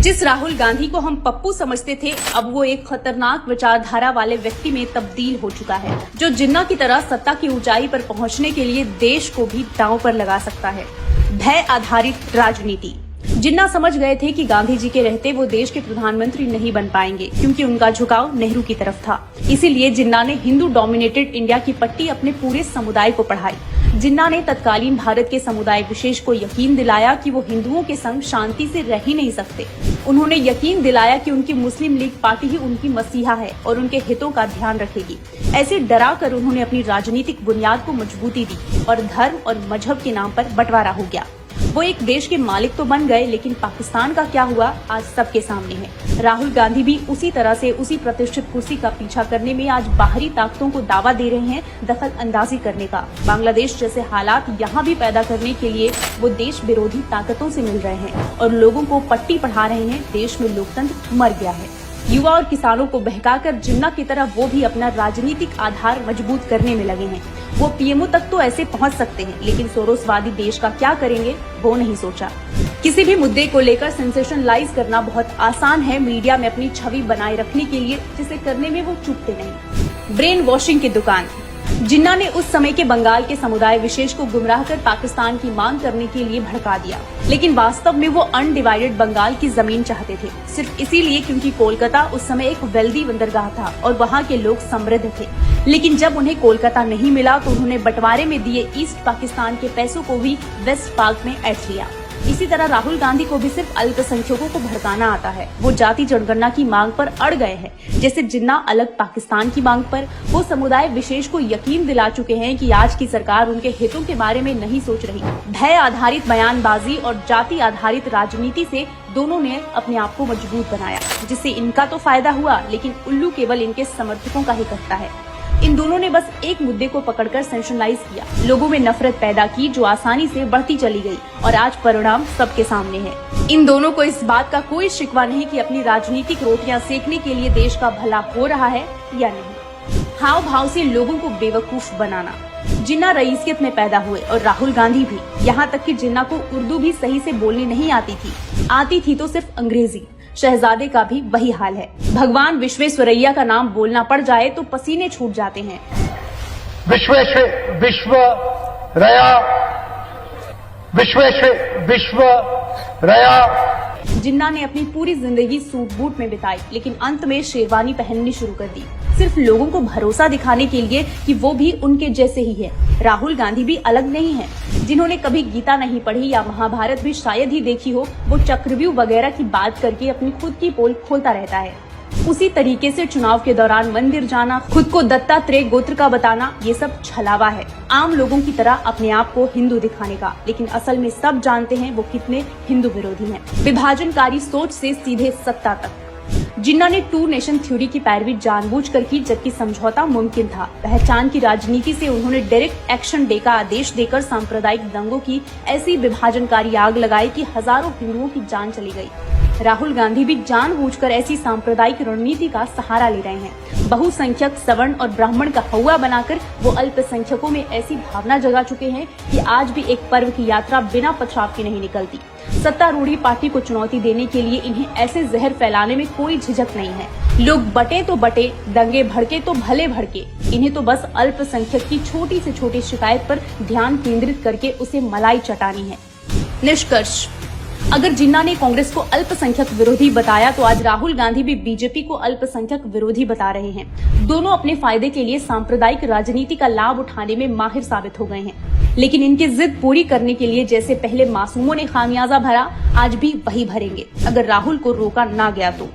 जिस राहुल गांधी को हम पप्पू समझते थे, अब वो एक खतरनाक विचारधारा वाले व्यक्ति में तब्दील हो चुका है, जो जिन्ना की तरह सत्ता की ऊंचाई पर पहुंचने के लिए देश को भी दांव पर लगा सकता है। भय आधारित राजनीति। जिन्ना समझ गए थे कि गांधी जी के रहते वो देश के प्रधानमंत्री नहीं बन पाएंगे, क्योंकि उनका झुकाव नेहरू की तरफ था। इसीलिए जिन्ना ने हिंदू डोमिनेटेड इंडिया की पट्टी अपने पूरे समुदाय को पढ़ाई। जिन्ना ने तत्कालीन भारत के समुदाय विशेष को यकीन दिलाया कि वो हिंदुओं के संग शांति से रह ही नहीं सकते। उन्होंने यकीन दिलाया कि उनकी मुस्लिम लीग पार्टी ही उनकी मसीहा है और उनके हितों का ध्यान रखेगी। ऐसे डरा कर उन्होंने अपनी राजनीतिक बुनियाद को मजबूती दी और धर्म और मजहब के नाम पर बंटवारा हो गया। वो एक देश के मालिक तो बन गए, लेकिन पाकिस्तान का क्या हुआ आज सबके सामने है। राहुल गांधी भी उसी तरह से उसी प्रतिष्ठित कुर्सी का पीछा करने में आज बाहरी ताकतों को दावा दे रहे हैं दखल अंदाजी करने का। बांग्लादेश जैसे हालात यहाँ भी पैदा करने के लिए वो देश विरोधी ताकतों से मिल रहे हैं और लोगों को पट्टी पढ़ा रहे हैं। देश में लोकतंत्र मर गया है। युवा और किसानों को बहकाकर जिन्ना की तरह वो भी अपना राजनीतिक आधार मजबूत करने में लगे हैं। वो पीएमओ तक तो ऐसे पहुंच सकते हैं, लेकिन सोरोसवादी देश का क्या करेंगे वो नहीं सोचा। किसी भी मुद्दे को लेकर सेंसेशनलाइज करना बहुत आसान है मीडिया में अपनी छवि बनाए रखने के लिए, जिसे करने में वो चूकते नहीं। ब्रेन वॉशिंग की दुकान। जिन्ना ने उस समय के बंगाल के समुदाय विशेष को गुमराह कर पाकिस्तान की मांग करने के लिए भड़का दिया, लेकिन वास्तव में वो अनडिवाइडेड बंगाल की जमीन चाहते थे, सिर्फ इसीलिए क्योंकि कोलकाता उस समय एक वेल्दी बंदरगाह था और वहाँ के लोग समृद्ध थे। लेकिन जब उन्हें कोलकाता नहीं मिला तो उन्होंने बंटवारे में दिए ईस्ट पाकिस्तान के पैसों को भी वेस्ट पाक में ऐंठ लिया। इसी तरह राहुल गांधी को भी सिर्फ अल्पसंख्यकों को भड़काना आता है। वो जाति जनगणना की मांग पर अड़ गए हैं, जैसे जिन्ना अलग पाकिस्तान की मांग पर। वो समुदाय विशेष को यकीन दिला चुके हैं कि आज की सरकार उनके हितों के बारे में नहीं सोच रही। भय आधारित बयानबाजी और जाति आधारित राजनीति से दोनों ने अपने आप को मजबूत बनाया, जिससे इनका तो फायदा हुआ, लेकिन उल्लू केवल इनके समर्थकों का ही करता है। इन दोनों ने बस एक मुद्दे को पकड़कर सेंसेशनलाइज किया, लोगों में नफरत पैदा की, जो आसानी से बढ़ती चली गई और आज परिणाम सबके सामने है। इन दोनों को इस बात का कोई शिकवा नहीं कि अपनी राजनीतिक रोटियां सेकने के लिए देश का भला हो रहा है या नहीं। हाव भाव से लोगों को बेवकूफ बनाना। जिन्ना रईसियत में पैदा हुए और राहुल गांधी भी, यहाँ तक कि जिन्ना को उर्दू भी सही से बोलनी नहीं आती थी तो सिर्फ अंग्रेजी। शहजादे का भी वही हाल है। भगवान विश्वेश्वरैया का नाम बोलना पड़ जाए तो पसीने छूट जाते हैं। जिन्ना ने अपनी पूरी जिंदगी सूट बूट में बिताई, लेकिन अंत में शेरवानी पहननी शुरू कर दी, सिर्फ लोगों को भरोसा दिखाने के लिए कि वो भी उनके जैसे ही है। राहुल गांधी भी अलग नहीं है। जिन्होंने कभी गीता नहीं पढ़ी या महाभारत भी शायद ही देखी हो, वो चक्रव्यूह वगैरह की बात करके अपनी खुद की पोल खोलता रहता है। उसी तरीके से चुनाव के दौरान मंदिर जाना, खुद को दत्तात्रेय गोत्र का बताना, ये सब छलावा है, आम लोगों की तरह अपने आप को हिंदू दिखाने का। लेकिन असल में सब जानते हैं वो कितने हिंदू विरोधी हैं। विभाजनकारी सोच से सीधे सत्ता तक। जिन्ना ने टू नेशन थ्योरी की पैरवी जानबूझकर की, जबकि समझौता मुमकिन था। पहचान की राजनीति से उन्होंने डायरेक्ट एक्शन डे का आदेश देकर सांप्रदायिक दंगों की ऐसी विभाजनकारी आग लगाई कि हजारों हिंदुओं की जान चली गई। राहुल गांधी भी जानबूझकर ऐसी सांप्रदायिक रणनीति का सहारा ले रहे हैं। बहुसंख्यक सवर्ण और ब्राह्मण का हौवा बनाकर वो अल्पसंख्यकों में ऐसी भावना जगा चुके हैं कि आज भी एक पर्व की यात्रा बिना पथराव के नहीं निकलती। सत्तारूढ़ी पार्टी को चुनौती देने के लिए इन्हें ऐसे जहर फैलाने में कोई झिझक नहीं है। लोग बटे तो बटे, दंगे भड़के तो भले भड़के, इन्हें तो बस अल्पसंख्यक की छोटी से छोटी शिकायत पर ध्यान केंद्रित करके उसे मलाई चटानी है। निष्कर्ष, अगर जिन्ना ने कांग्रेस को अल्पसंख्यक विरोधी बताया तो आज राहुल गांधी भी बीजेपी को अल्पसंख्यक विरोधी बता रहे हैं। दोनों अपने फायदे के लिए सांप्रदायिक राजनीति का लाभ उठाने में माहिर साबित हो गए हैं, लेकिन इनकी जिद पूरी करने के लिए जैसे पहले मासूमों ने खामियाजा भरा, आज भी वही भरेंगे, अगर राहुल को रोका ना गया तो।